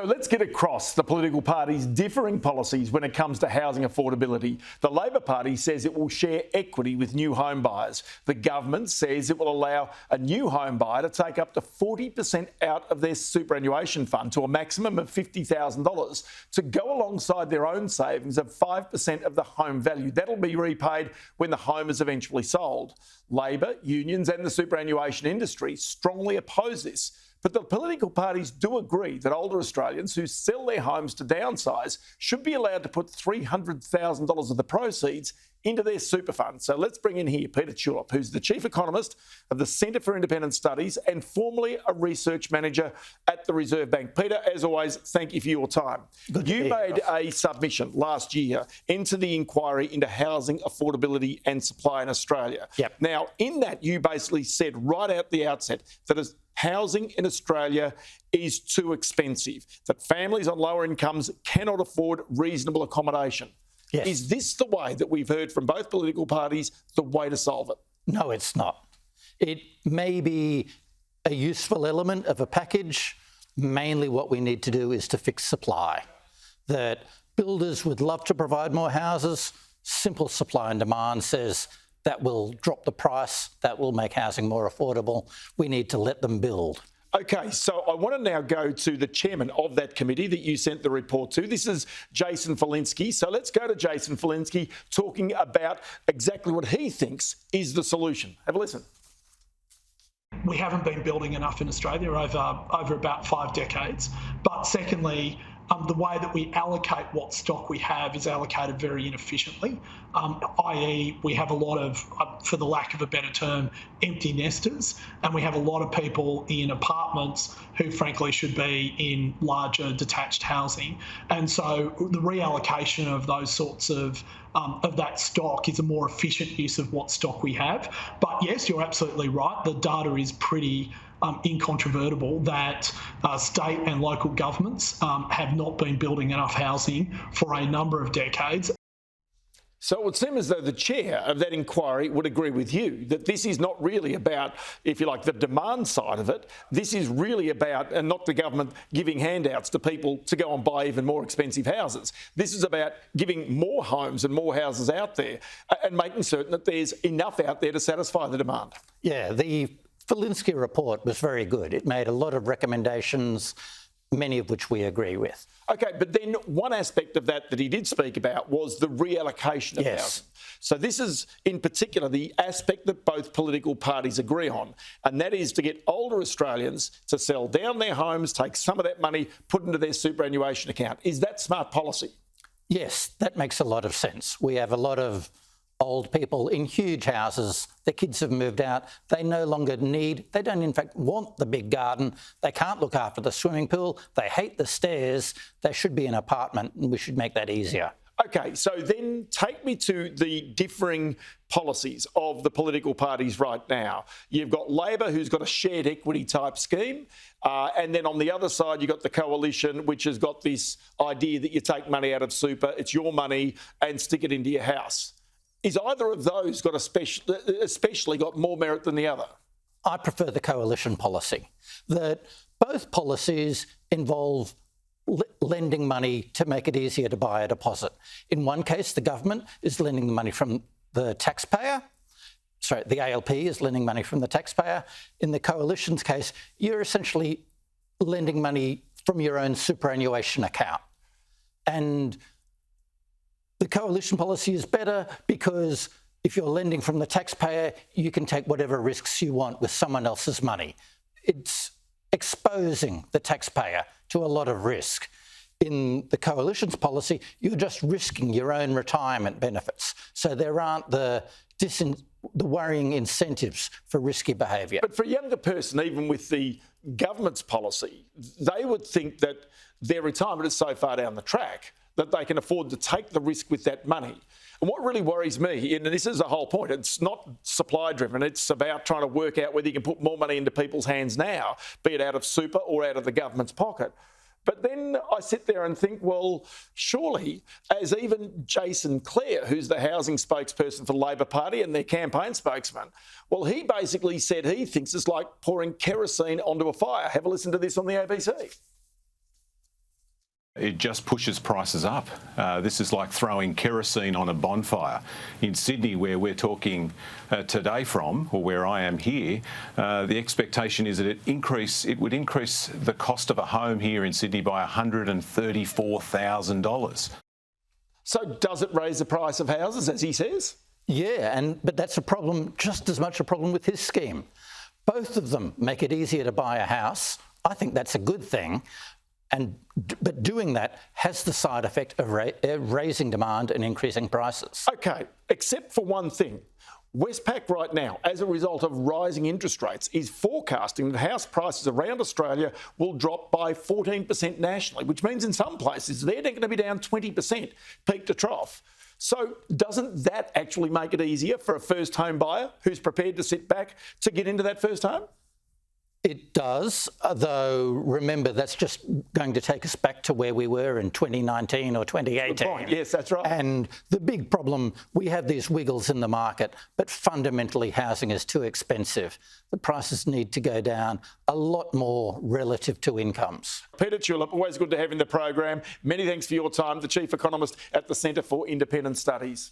So let's get across the political parties' differing policies when it comes to housing affordability. The Labor Party says it will share equity with new home buyers. The government says it will allow a new home buyer to take up to 40% out of their superannuation fund to a maximum of $50,000 to go alongside their own savings of 5% of the home value. That'll be repaid when the home is eventually sold. Labor, unions and the superannuation industry strongly oppose this. But the political parties do agree that older Australians who sell their homes to downsize should be allowed to put $300,000 of the proceeds into their super fund. So let's bring in here Peter Tulip, who's the Chief Economist of the Centre for Independent Studies and formerly a research manager at the Reserve Bank. Peter, as always, thank you for your time. You made a submission last year into the inquiry into housing affordability and supply in Australia. Yep. Now, in that, you basically said right out the outset that housing in Australia is too expensive, that families on lower incomes cannot afford reasonable accommodation. Yes. Is this the way that we've heard from both political parties, the way to solve it? No, it's not. It may be a useful element of a package. Mainly what we need to do is to fix supply. That builders would love to provide more houses. Simple supply and demand says that will drop the price, that will make housing more affordable. We need to let them build. OK, so I want to now go to the chairman of that committee that you sent the report to. This is Jason Falinski. So let's go to Jason Falinski talking about exactly what he thinks is the solution. Have a listen. We haven't been building enough in Australia over about 5 decades. But secondly, the way that we allocate what stock we have is allocated very inefficiently, i.e. we have a lot of, for the lack of a better term, empty nesters, and we have a lot of people in apartments who frankly should be in larger detached housing. And so the reallocation of those sorts of that stock is a more efficient use of what stock we have. But yes, you're absolutely right. The data is pretty incontrovertible that state and local governments have not been building enough housing for a number of decades. So it would seem as though the chair of that inquiry would agree with you that this is not really about, if you like, the demand side of it. This is really about, and not the government giving handouts to people to go and buy even more expensive houses. This is about giving more homes and more houses out there and making certain that there's enough out there to satisfy the demand. Yeah, the Falinski report was very good. It made a lot of recommendations, many of which we agree with. OK, but then one aspect of that he did speak about was the reallocation of housing. So this is, in particular, the aspect that both political parties agree on, and that is to get older Australians to sell down their homes, take some of that money, put into their superannuation account. Is that smart policy? Yes, that makes a lot of sense. We have a lot of old people in huge houses. Their kids have moved out. They no longer need, they don't in fact want the big garden. They can't look after the swimming pool. They hate the stairs. They should be an apartment, and we should make that easier. OK, so then take me to the differing policies of the political parties right now. You've got Labor, who's got a shared equity type scheme. And then on the other side, you've got the Coalition, which has got this idea that you take money out of super, it's your money, and stick it into your house. Is either of those got especially got more merit than the other? I prefer the Coalition policy. That both policies involve lending money to make it easier to buy a deposit. In one case, the government is lending the money from the taxpayer. Sorry, the ALP is lending money from the taxpayer. In the Coalition's case, you're essentially lending money from your own superannuation account. And the Coalition policy is better because if you're lending from the taxpayer, you can take whatever risks you want with someone else's money. It's exposing the taxpayer to a lot of risk. In the Coalition's policy, you're just risking your own retirement benefits. So there aren't the worrying incentives for risky behaviour. But for a younger person, even with the government's policy, they would think that their retirement is so far down the track that they can afford to take the risk with that money. And what really worries me, and this is the whole point, it's not supply driven, it's about trying to work out whether you can put more money into people's hands now, be it out of super or out of the government's pocket. But then I sit there and think, well, surely, as even Jason Clare, who's the housing spokesperson for the Labor Party and their campaign spokesman, well, he basically said he thinks it's like pouring kerosene onto a fire. Have a listen to this on the ABC. It just pushes prices up. This is like throwing kerosene on a bonfire. In Sydney, where we're talking today from, or where I am here, the expectation is that it would increase the cost of a home here in Sydney by $134,000. So does it raise the price of houses, as he says? Yeah, but that's a problem, just as much a problem with his scheme. Both of them make it easier to buy a house. I think that's a good thing. But doing that has the side effect of raising demand and increasing prices. OK, except for one thing. Westpac right now, as a result of rising interest rates, is forecasting that house prices around Australia will drop by 14% nationally, which means in some places they're going to be down 20% peak to trough. So doesn't that actually make it easier for a first home buyer who's prepared to sit back to get into that first home? It does, though remember that's just going to take us back to where we were in 2019 or 2018. Good point. Yes, that's right. And the big problem, we have these wiggles in the market, but fundamentally housing is too expensive. The prices need to go down a lot more relative to incomes. Peter Tulip, always good to have in the program. Many thanks for your time, the Chief Economist at the Centre for Independent Studies.